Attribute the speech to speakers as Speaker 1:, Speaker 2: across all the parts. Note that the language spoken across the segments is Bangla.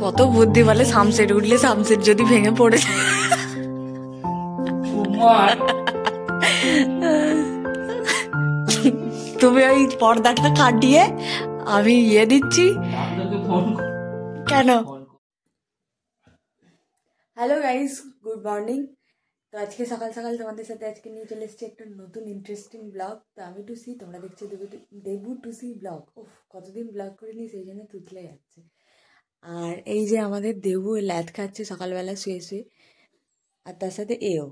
Speaker 1: কত বুদ্ধি বলে, সামসেট উঠলে সামসেট যদি ভেঙে পড়ে তুমি ওই পর্দাটা কাটিয়ে আমি ইয়ে দিচ্ছি কেন। Hello guys, good morning. তো আজকে সকাল সকাল তোমাদের সাথে আজকে নিয়ে চলে এসেছি একটা নতুন ইন্টারেস্টিং ব্লগ। তো আমি টুসি, তোমরা দেখছো দেবু টুসি ব্লগ। ওহ, কতদিন ব্লগ করিনি, সেই জন্য তুতলে যাচ্ছে। আর এই যে আমাদের দেবু ল্যাদ খাচ্ছে সকালবেলা শুয়ে শুয়ে, আর তার সাথে এও,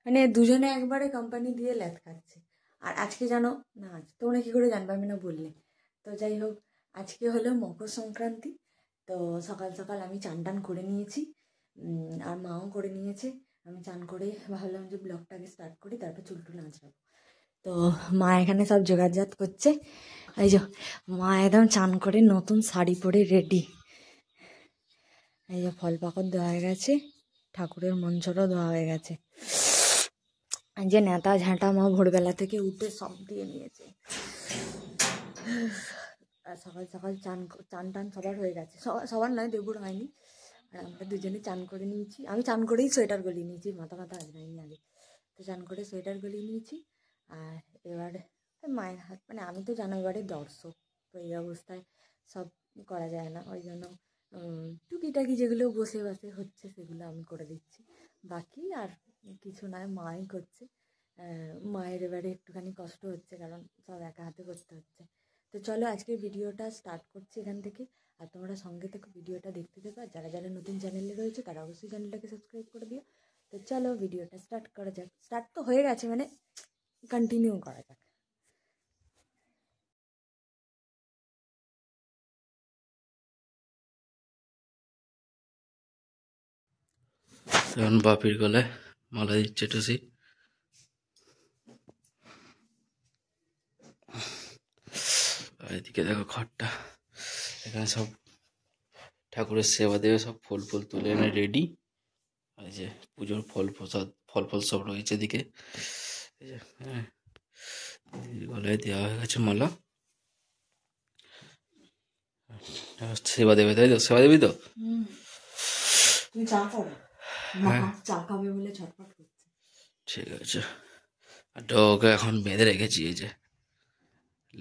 Speaker 1: মানে দুজনে একবারে কোম্পানি দিয়ে ল্যাদ খাচ্ছে। আর আজকে জানো না, তোমরা কী করে জানবে, আমি না বললে। তো যাই হোক, আজকে হলো মকর সংক্রান্তি। তো সকাল সকাল আমি চান টান করে নিয়েছি, আর মাও করে নিয়েছে। আমি চান করে ভাবলাম যে ব্লগটাকে স্টার্ট করি, তারপর চুলটুল নাচলাম। তো মা এখানে সব জোগাড়জাত করছে। এই যে মা একদম চান করে নতুন শাড়ি পরে রেডি। এই যে ফল পাকড় দেওয়া হয়ে গেছে, ঠাকুরের মঞ্চরও দেওয়া হয়ে গেছে। যে নেতা ঝাঁটা মা ভোরবেলা থেকে উঠে সব দিয়ে নিয়েছে। আর সকাল সকাল চান টান সবার হয়ে গেছে, সবার নয়, দেবুর হয়নি। আর আমরা দুজনে চান করে নিয়েছি। আমি চান করেই সোয়েটার গলিয়ে নিয়েছি, মাথা আজরাইনি আগে। তো চান করে সোয়েটার গলিয়ে নিয়েছি। আর এবার মায়ের হাত, মানে আমি তো জানো এবারে দর্শক, তো এই অবস্থায় সব করা যায় না, ওই জন্য টুকিটাকি যেগুলো বসে বসে হচ্ছে সেগুলো আমি করে দিচ্ছি। বাকি আর কিছু নয়, মাই করছে। মায়ের এবারে একটুখানি কষ্ট হচ্ছে, কারণ সব একা হাতে করতে হচ্ছে। তো চলো আজকে ভিডিওটা স্টার্ট করছি এখান থেকে। আর তোমরা সঙ্গে থেকে ভিডিওটা দেখতে থাকো। আর যারা যারা নতুন চ্যানেলে রয়েছে তারা অবশ্যই চ্যানেলটাকে সাবস্ক্রাইব করে দিও। তো চলো ভিডিওটা স্টার্ট করা যাক। স্টার্ট তো হয়ে গেছে, মানে কন্টিনিউ করা যাক।
Speaker 2: এখন বাপির গলায় মালা দিচ্ছে টুসি। এদিকে দেখো ঘরটা, এখানে সব ঠাকুরের সেবা দেবে, সব ফুল ফুল তুলে এনে রেডি। এই যে পুজোর ফল সব রয়েছে এদিকে। এই যে হ্যাঁ, গলায় দেওয়া হয়ে গেছে মালা। সেবা দেবে, তাই তো? সেবা দেবি তো?
Speaker 1: তুমি চা করো, চা খাবে বলে ছটফট করছে।
Speaker 2: ঠিক আছে। আর ডোকে এখন বেঁধে রেখেছি, এই যে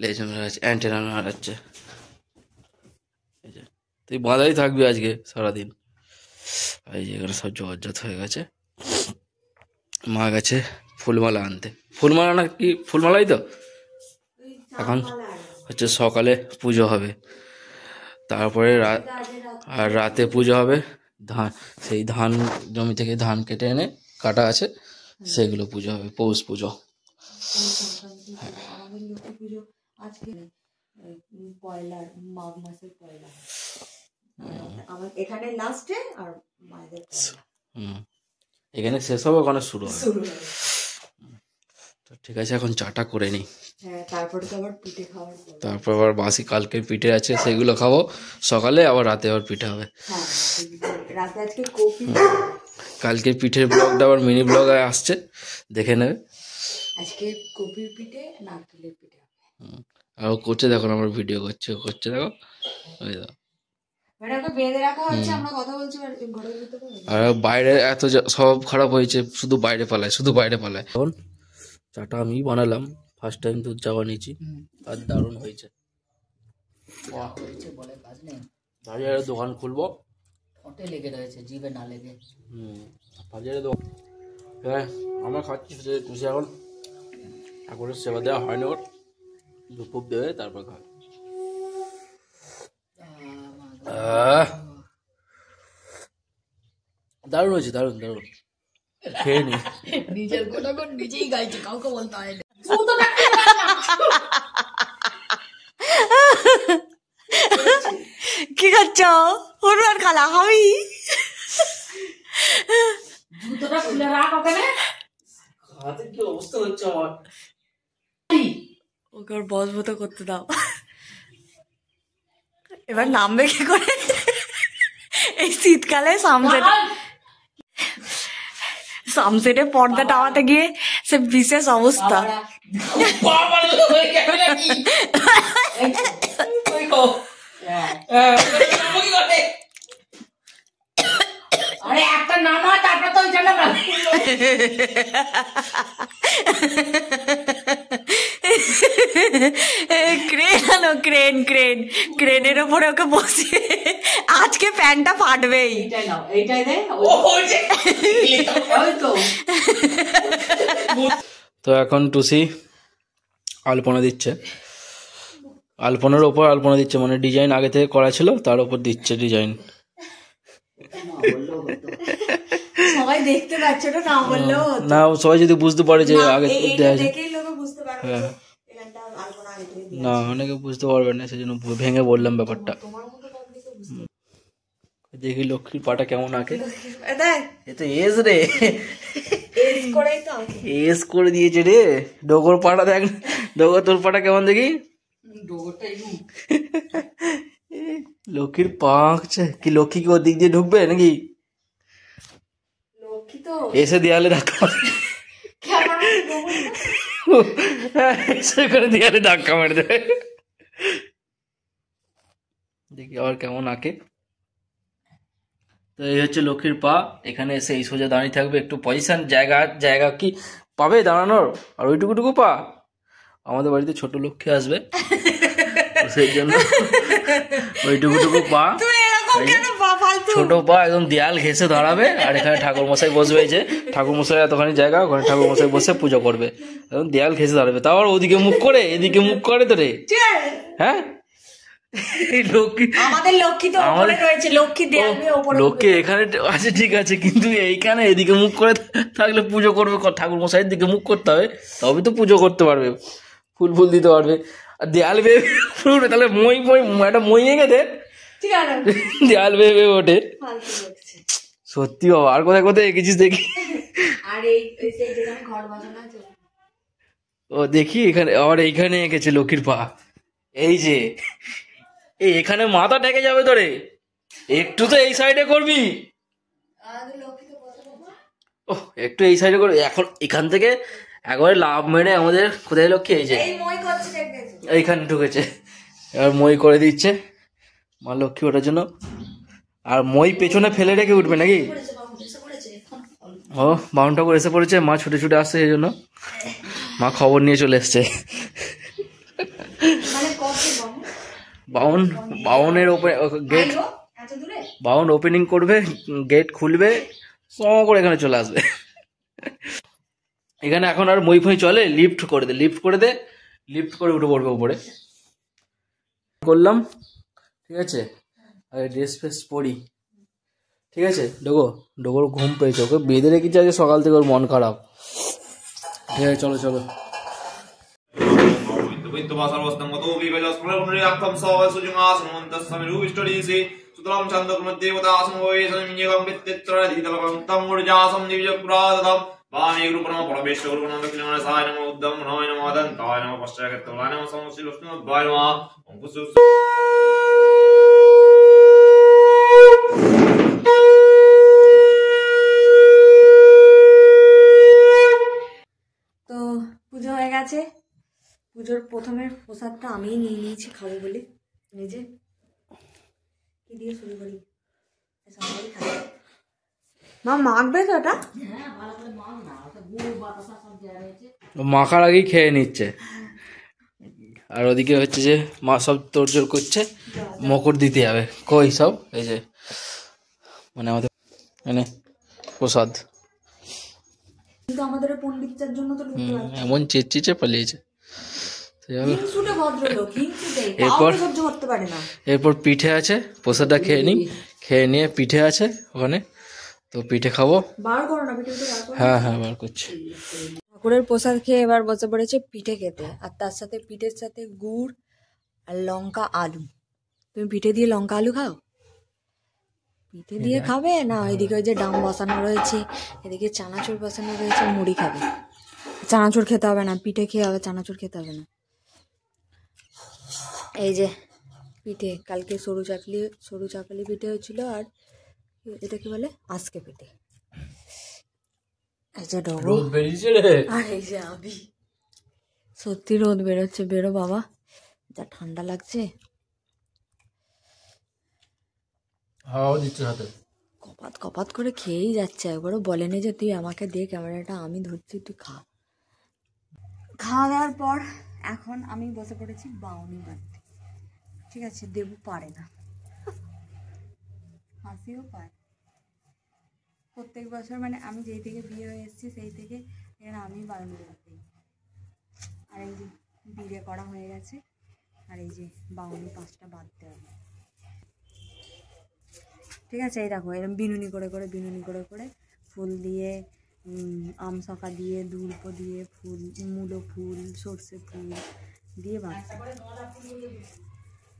Speaker 2: লেজ মারাচ্ছে, অ্যান্টেনা মারাচ্ছে। এই যে তুই বাঁধাই থাকবি আজকে সারাদিন। এই যে এখানে সব জগজ্জাত হয়ে গেছে। মা গেছে ফুলমালা আনতে। ফুলমালা না কি, ফুলমালাই তো। এখন হচ্ছে সকালে পুজো হবে, তারপরে আর রাতে পুজো হবে। সেই ধান জমি থেকে ধান কেটে এনে কাটা আছে, সেগুলো পুজো হবে, পৌষ পুজো।
Speaker 1: আমাদের লক্ষ্মী পুজো আজকে পয়লা, মাঘ মাসের পয়লা। আমার এখানে লাস্টে, আর মায়েদের
Speaker 2: এখানে শেষ হবে, ওখানে শুরু হবে। তো ঠিক আছে, এখন চাটা করে নিই।
Speaker 1: তারপরে তো আবার পিঠে খাওয়ার,
Speaker 2: তারপর আবার বাসি কালকে পিঠে আছে, সেগুলো খাবো সকালে, আবার রাতে আবার পিঠে হবে।
Speaker 1: রাতে আজকে কপি,
Speaker 2: কালকে পিঠের ব্লগটা আবার মিনি ব্লগ আসছে, দেখে নেবে।
Speaker 1: আজকে কপির পিঠে, নারকেলের পিঠে।
Speaker 2: আর ও করছে, দেখো আমার ভিডিও করছে, ও করছে, দেখো ওই দেখো।
Speaker 1: বেঁধে রাখা হচ্ছে, আমরা কথা বলছি ঘরের ভিতরে।
Speaker 2: আর বাইরে এত সব খারাপ হয়েছে, শুধু বাইরে পালায়, শুধু বাইরে পালায়। এখন চাটা আমি বানালাম, ফার্স্ট টাইম দুধ চা বানিয়েছি, আর দারুণ হয়েছে।
Speaker 3: বলে কাজ নেই,
Speaker 2: দাঁড়িয়ে দোকান খুলবো,
Speaker 3: ঠোঁটে লেগে রয়েছে, জিভে না লেগে।
Speaker 2: বাজারে দোকান, হ্যাঁ আমরা খাচ্ছি। তুই এখন ঠাকুরের সেবা দেওয়া হয় না, ওর ধূপ দেবে তারপর খাবে। দারুণ হয়েছে, দারুণ দারুণ। খেয়ে নি,
Speaker 3: নিজের গোটা গোট নিজেই গাইছে, কাউকে বলতে হয় না।
Speaker 1: কি করছো? হুরবার খালা খাবি?
Speaker 3: জুতোটা খুলে রাখ ওখানে।
Speaker 2: হাতে কি অবস্থা হচ্ছে আমার।
Speaker 1: ওকে ওর বসবত করতে দাও। এবার নামবে কি করে এই শীতকালে? সামসেটে পর্দা টাওয়াতে গিয়ে সে বিশেষ অবস্থা।
Speaker 3: নামা তারপর তো ওইটা নামা
Speaker 1: ক্রেন আনো, ক্রেন ক্রেন ক্রেনের ওপরে ওকে বসিয়ে আজকে প্যান্টটা ফাটবেই।
Speaker 3: এইটাই নাও, এইটাই দে। ওই তো
Speaker 2: তো এখন টুসি আলপনা দিচ্ছে, আলপনার ওপর আলপনা দিচ্ছে, মানে ডিজাইন আগে থেকে করা ছিল তার উপর দিচ্ছে ডিজাইন।
Speaker 1: সবাই দেখতে পাচ্ছে না, না বললেও হতো।
Speaker 2: না সবাই যদি বুঝতে পারে যে আগে দেয়া আছে।
Speaker 1: দেখেই লোকে বুঝতে পারবে যে এখানটা আলপনা আগে থেকে দিয়ে।
Speaker 2: না অনেকে বুঝতে পারবে না, সেজন্য ভেঙে বললাম ব্যাপারটা।
Speaker 1: তোমার মতো পাবলিকও বুঝতে
Speaker 2: দেখি লক্ষ্মীর পাটা কেমন আঁকে।
Speaker 1: পারবে। দেখ
Speaker 2: এ তো এস রে,
Speaker 1: এজ করেই তো আঁকে।
Speaker 2: এস করে দিয়েছে রে। ডগর পাটা দেখ, ডগর তোর পাটা কেমন দেখি।
Speaker 3: ডোগরটাই
Speaker 2: লক্ষ্মীর পা আঁকছে কি? লক্ষ্মী কি ওর দিক দিয়ে ঢুকবে নাকি?
Speaker 1: লক্ষ্মী তো
Speaker 2: এসে দেয়ালে ধাক্কা
Speaker 1: কেমন
Speaker 2: এসে করে দেয়ালে ধাক্কা মেরে দেবে। দেখি আবার কেমন আঁকে। তো এই হচ্ছে লক্ষ্মীর পা। এখানে এসে এই সোজা দাঁড়িয়ে থাকবে, একটু পজিশন জায়গা জায়গা কি পাবে দাঁড়ানোর, আর ওইটুকুটুকু পা। আমাদের বাড়িতে ছোট লক্ষ্মী আসবে, তো সেই জন্য ওইটুকুটুকু পা, ছোট পা একদম দেয়াল ঘেঁষে দাঁড়াবে। আর এখানে ঠাকুর মশাই বসবে, এই যে ঠাকুর মশাই এতখানি জায়গা, ওখানে ঠাকুর মশাই বসে পুজো করবে। একদম দেয়াল ঘেঁষে দাঁড়াবে, তাও আবার ওদিকে মুখ করে এদিকে মুখ করে তো রে। হ্যাঁ এই লক্ষ্মী,
Speaker 1: আমাদের লক্ষ্মী তো উপরে রয়েছে, লক্ষ্মী দেয়ালে উপরে।
Speaker 2: লক্ষ্মী এখানে আছে ঠিক আছে, কিন্তু এইখানে এদিকে মুখ করে থাকলে পুজো করবে, ঠাকুর মশাইয়ের দিকে মুখ করতে হবে, তবে তো পুজো করতে পারবে, ফুল ফুল দিতে পারবে। আর দেয়াল বেয়ে উঠবে, তাহলে মই মই একটা মই এঁকে দে,
Speaker 1: ঠিক আছে
Speaker 2: দেয়াল বেয়ে ওঠে।
Speaker 1: ফালতু বকছে।
Speaker 2: সত্যি বাবা, আর কোথায় কোথায় এঁকেছিস দেখি।
Speaker 1: আর এই যেখানে ঘর বাজানো আছে
Speaker 2: ও দেখি এখানে, আবার এইখানে এঁকেছে লক্ষ্মীর পা। এই যে এখানে মাথা টেকে যাবে তোরে, একটু তো এই সাইডে করবি। ও একটু এই সাইডে করবি। এখন এখান থেকে একবারে লাভ মেরে আমাদের কোথায় লক্ষ্মী, এই যে এইখানে ঢুকেছে, এবার মই করে দিচ্ছে মা লক্ষ্মী ওঠার জন্য। আর মই পেছনে ফেলে রেখে উঠবে নাকি? ও বাউন ঠাকুর এসে পড়েছে, মা ছুটে ছুটে আসছে, সেই জন্য মা খবর নিয়ে চলে এসছে। বাউনের গেট, বাউন ওপেনিং করবে, গেট খুলবে, সঙ্গ করে এখানে চলে আসবে। এখানে এখন আর মই ফই চলে, লিফট করে দে, লিফট করে দে, লিফট করে উঠে পড়বে উপরে। করলাম ঠিক আছে, আর ড্রেস ফ্রেস পরি ঠিক আছে। ডোগর ঘুম পেয়েছে, ওকে বেঁধে রেখেছি আজকে সকাল থেকে, ওর মন খারাপ। ঠিক আছে চলো চলো।
Speaker 1: তো পুজো হয়ে গেছে। পুজোর প্রথমের প্রসাদটা আমি নিয়ে নিয়েছি খাবো বলে। নিজে কি দিয়ে শুরু করি? মা মাখবে তো ওটা?
Speaker 2: মাখার আগেই খেয়ে নিচ্ছে। আর ওদিকে হচ্ছে যে মা সব তোড়জোড় করছে, মকর দিতে যাবে। কই সব এই যে মানে আমাদের মানে প্রসাদ,
Speaker 1: কিন্তু আমাদের পণ্ডিতটার জন্য তো ঢুকতে পারছে না।
Speaker 2: এমন চেঁচিয়ে পালিয়েছে।
Speaker 1: হিংসুটে ভদ্রলোক, হিংসুটে,
Speaker 2: এরপর
Speaker 1: কাউকে সহ্য করতে পারে না।
Speaker 2: এরপর পিঠে আছে, প্রসাদটা খেয়ে নিই, খেয়ে নিয়ে পিঠে আছে ওখানে, তো পিঠে খাবো।
Speaker 1: বার করো না পিঠে, বার করো।
Speaker 2: হ্যাঁ হ্যাঁ বার করছি।
Speaker 1: ঠাকুরের প্রসাদ খেয়ে এবার বসে পড়েছে পিঠে খেতে, আর তার সাথে পিঠের সাথে গুড় আর লঙ্কা আলু। তুমি পিঠে দিয়ে লঙ্কা আলু খাও? পিঠে দিয়ে খাবে না এদিকে ওই যে ডাম বসানো রয়েছে, এদিকে চানাচুর বসানো রয়েছে, মুড়ি খাবে। চানাচুর খেতে হবে না, পিঠে খেয়ে হবে, চানাচুর খেতে হবে না। এই যে পিঠে, কালকে সরু চাকালি পিঠে হয়েছিল, আর এটা কি বলে আজকে পিঠে। এই যে ডগো, আর এই যে আমি। সত্যি রোদ বেরোচ্ছে, বেরো বাবা, যা ঠান্ডা লাগছে।
Speaker 2: হাওয়া দিচ্ছে হাতে,
Speaker 1: কপাত কপাত করে খেয়েই যাচ্ছে, একবারও বলেনি যে তুই আমাকে দে ক্যামেরাটা, আমি ধরছি তুই খা। খাওয়া দাওয়ার পর এখন আমি বসে পড়েছি বাউনি বানাতে। ঠিক আছে, দেবু পারে না, হাসিও পায়। প্রত্যেক বছর মানে আমি যেই থেকে বিয়ে হয়ে এসেছি সেই থেকে এখানে আমি বাউনি বানাতে। আর এই যে বিয়ে করা হয়ে গেছে, আর এই যে বাউনি 5টা বাঁধতে হবে। ঠিক আছে, এই দেখো এরকম বিনুনি করে করে ফুল দিয়ে, আমশকা দিয়ে, দুর্প দিয়ে, ফুল, মূলো ফুল, সর্ষে ফুল দিয়ে বাঁধতে।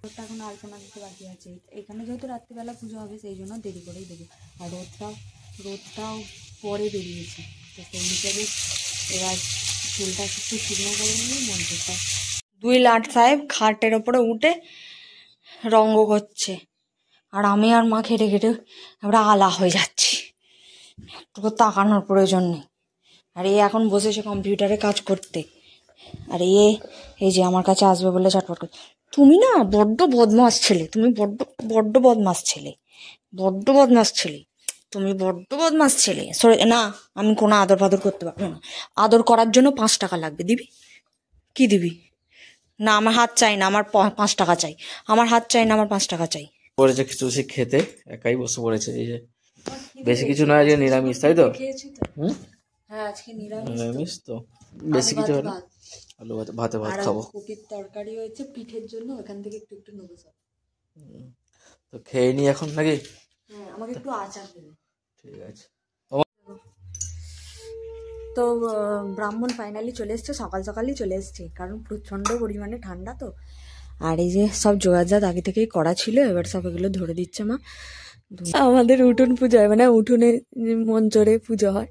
Speaker 1: রোদটা এখন আলপনা দিতে বাকি আছে। এখানে যেহেতু রাত্রিবেলা পুজো হবে সেই জন্য দেরি করেই দেবে। আর রোদটাও পরে বেরিয়েছে, তো সেই হিসেবে এবার ফুলটা একটু শুকনো করে নিয়ে মন্ত্রটা। 2 লাট সাহেব খাটের ওপরে উঠে রঙ্গ করছে, আর আমি আর মা খেটে খেটে আমরা আলা হয়ে যাচ্ছি, একটু তাকানোর প্রয়োজন নেই। আর এ এখন বসেছে কম্পিউটারে কাজ করতে, আর এই যে আমার কাছে আসবে বলে চটপট করে। তুমি না বড্ড বদমাস ছেলে, তুমি বড্ড বদমাস ছেলে, তুমি বড্ড বদমাস ছেলে। সরে না, আমি কোনো আদর ফাদর করতে পারবো না। আদর করার জন্য 5 টাকা লাগবে, দিবি? কি দিবি? না, আমার হাত চাই না, আমার 5 টাকা চাই। আমার হাত চাই না, আমার 5 টাকা চাই।
Speaker 2: পড়েছে কিছু সে খেতে, একাই বসে পড়েছে। এই যে বেশি কিছু না, যে নিরামিষ, তাই তো? হুম,
Speaker 1: হ্যাঁ আজকে নিরামিষ
Speaker 2: নিরামিষ তো, বেশি কিছু হলো। আলু ভাত খাবো।
Speaker 1: কপির তরকারি হয়েছে পিঠের জন্য, ওখান থেকে একটু একটু নেবো সব।
Speaker 2: তো খেয়ে নি এখন নাকি?
Speaker 1: হ্যাঁ, আমাকে একটু আচার দেবে।
Speaker 2: ঠিক আছে।
Speaker 1: তো ব্রাহ্মণ ফাইনালি চলে এসছে, সকাল সকালই চলে এসছে, কারণ প্রচণ্ড পরিমাণে ঠান্ডা তো। আর এই যে সব জোগাড়জাত আগে থেকেই করা ছিল, এবার সব এগুলো ধরে দিচ্ছে মা। আমাদের উঠোন পুজো হয়, মানে উঠোনে মঞ্চরে পুজো হয়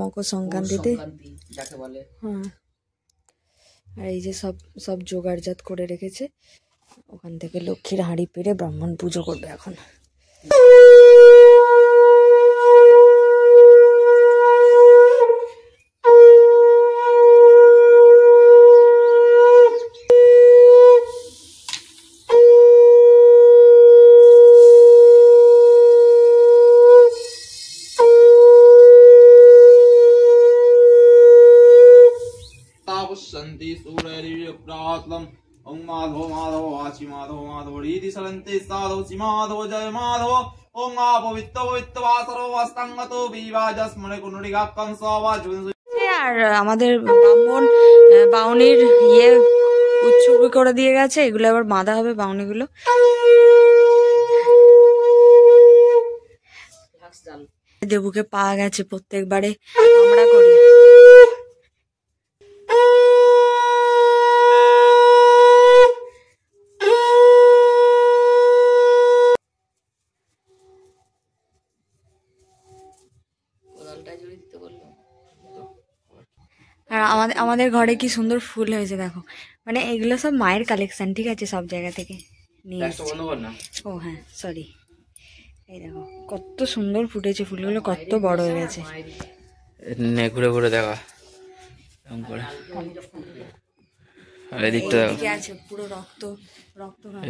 Speaker 1: মকর সংক্রান্তিতে। হ্যাঁ, আর এই যে সব জোগাড়জাত করে রেখেছে, ওখান থেকে লক্ষ্মীর হাঁড়ি পেরে ব্রাহ্মণ পুজো করবে এখন।
Speaker 4: शांति सूर्यप्रातलम ओम माधव माधव वाची माधव माधव रीति सलंते साधव सी माधव जय माधव ओम पवित्र पवित्र वासरो वस्तंगतो विवाजस्मने कुनुडिगा कंसवा जुन।
Speaker 1: আর আমাদের ব্রাহ্মণ বাউনির উৎসর্গ করে দিয়ে গেছে, এগুলো আবার বাঁধা হবে বাউনিগুলো। দেবুকে পাওয়া গেছে, প্রত্যেকবারে আমরা করি। আর আমাদের ঘরে কি সুন্দর ফুল হয়েছে দেখো, মানে এগুলো সব মায়ের কালেকশন, ঠিক আছে, সব জায়গা থেকে নিয়ে এসেছে। ও হ্যাঁ, সরি। এই দেখো কত সুন্দর ফুটেছে ফুলগুলো, কত বড় হয়ে গেছে।
Speaker 2: ঘুরে ঘুরে দেখা এরকম করে। আর এদিকটা
Speaker 1: এদিকে আছে পুরো রক্ত।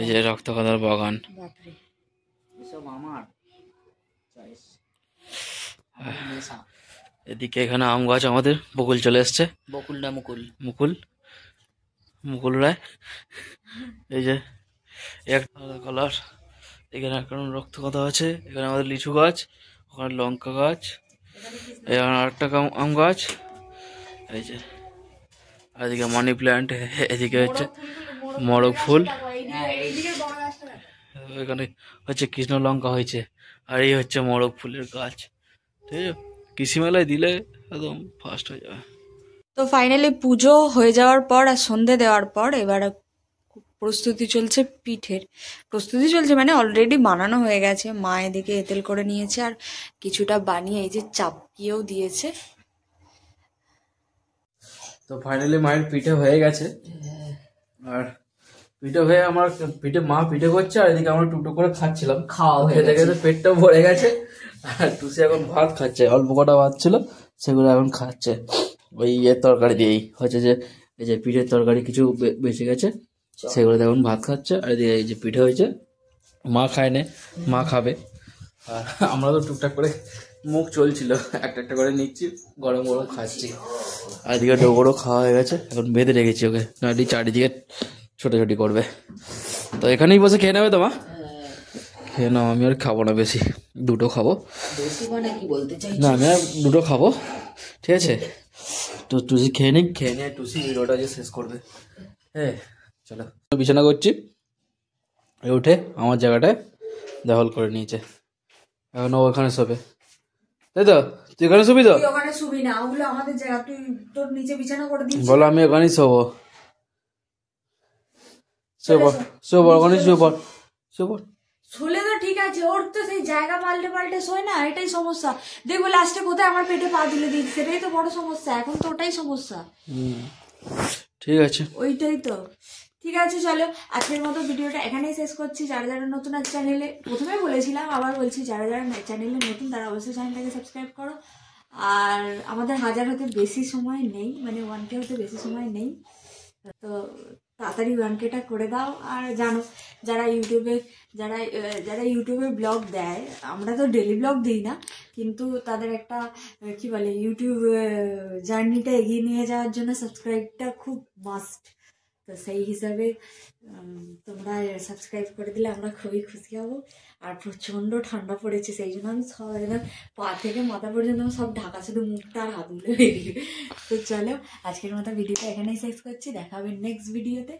Speaker 2: এই যে রক্তকথার বাগান।
Speaker 1: বাপরে,
Speaker 2: এদিকে এখানে আম গাছ, আমাদের বকুল চলে এসছে। মুকুল রায়। এই যে একটা আলাদা কালার, এখানে একটা রক্তকথা আছে। এখানে আমাদের লিচু গাছ, ওখানে লঙ্কা গাছ, এখানে আরেকটা আম গাছ। এই যে আর এদিকে মানি প্ল্যান্ট, এদিকে হচ্ছে মোরগ ফুল, এখানে হচ্ছে কৃষ্ণ লঙ্কা হয়েছে, আর এই হচ্ছে মোরগ ফুলের গাছ। ঠিক আছে, কৃষি মেলায় দিলে একদম ফার্স্ট হয়ে যাবে।
Speaker 1: তো ফাইনালি পুজো হয়ে যাওয়ার পর আর সন্ধে দেওয়ার পর এবার প্রস্তুতি চলছে, পিঠের প্রস্তুতি চলছে, মানে অলরেডি বানানো হয়ে গেছে। মা এদিকে এঁতেল করে নিয়েছে, আর কিছুটা বানিয়ে এই যে চাপিয়েও দিয়েছে।
Speaker 2: তো ফাইনালি মায়ের পিঠে হয়ে গেছে, আর পিঠে হয়ে আমার মা পিঠে করছে, আর এদিকে আমরা টুকটো করে খাচ্ছিলাম। খেতে খেতে পেটটা ভরে গেছে, আর টুসি এখন ভাত খাচ্ছে, অল্প কটা ভাত ছিল সেগুলো এখন খাচ্ছে ওই তরকারি দিয়েই। হচ্ছে যে এই যে পিঠের তরকারি কিছু বেঁচে গেছে, সেগুলো এখন ভাত খাচ্ছে। আর এই যে পিঠে হয়েছে, মা খায় না, মা খাবে। আর আমরা তো টুকটাক করে মুখ চলছিল, একটা একটা করে নিচ্ছি, গরম গরম খাচ্ছি। আর এদিকে ডোগরও খাওয়া হয়ে গেছে, এখন বেঁধে রেখেছি ওকে, নয়টি চারিদিকে ছোটাছুটি করবে। তো এখানেই বসে খেয়ে নেবে তো মা? খেয়ে নাও, আমি আর খাবো না বেশি, দুটো খাবো।
Speaker 3: কি বলতে চাই
Speaker 2: না আমি আর দুটো খাবো, ঠিক আছে? তো টুসি খেয়ে নিক, খেয়ে নিয়ে টুসি ভিডিওটা যে শেষ করবে। হ্যাঁ চলো, বিছানা করছি, উঠে আমার জায়গাটায় দখল করে নিয়েছে, এখন ও ওখানে শোবে, তাই তো? তুই এখানে শুবি তো?
Speaker 1: তুই ওখানে শুবি না, ওগুলো আমাদের জায়গা, তুই তোর নিচে বিছানা করে দিস।
Speaker 2: বলো আমি ওখানেই শোবো। শোবো শোবো, ওখানে শোবো শোবো।
Speaker 1: শুলে তো ঠিক আছে, ওর তো সেই জায়গা পাল্টে পাল্টে শোয় না, এটাই সমস্যা। দেখবো লাস্টে কোথায় আমার পেটে পা তুলে দিচ্ছে, সেটাই তো বড় সমস্যা, এখন তো ওটাই সমস্যা।
Speaker 2: ঠিক আছে,
Speaker 1: ওইটাই তো। ঠিক আছে চলো, আজকের মতো ভিডিওটা এখানেই শেষ করছি। যারা যারা নতুন আছে চ্যানেলে, প্রথমে বলেছিলাম আবার বলছি, যারা যারা চ্যানেলে নতুন তারা অবশ্যই চ্যানেলটাকে সাবস্ক্রাইব করো। আর আমাদের 1000 হতে বেশি সময় নেই, মানে 1K হতে বেশি সময় নেই, তো তাড়াতাড়ি 1Kটা করে দাও। আর জানো যারা ইউটিউবে ব্লগ দেয়, আমরা তো ডেলি ব্লগ দিই না, কিন্তু তাদের একটা কি বলে, ইউটিউব জার্নিটা এগিয়ে নিয়ে যাওয়ার জন্য সাবস্ক্রাইবটা খুব মাস্ট। তো সেই হিসাবে তোমরা সাবস্ক্রাইব করে দিলে আমরা খুবই খুশি হব। আর প্রচণ্ড ঠান্ডা পড়েছে, সেই জন্য আমি সব একদম পা থেকে মাথা পর্যন্ত সব ঢাকা, শুধু মুখটা আর হাতগুলো বেরিয়ে। তো চলো, আজকের মতো ভিডিওটা এখানেই শেষ করছি, দেখা হবে নেক্সট ভিডিওতে।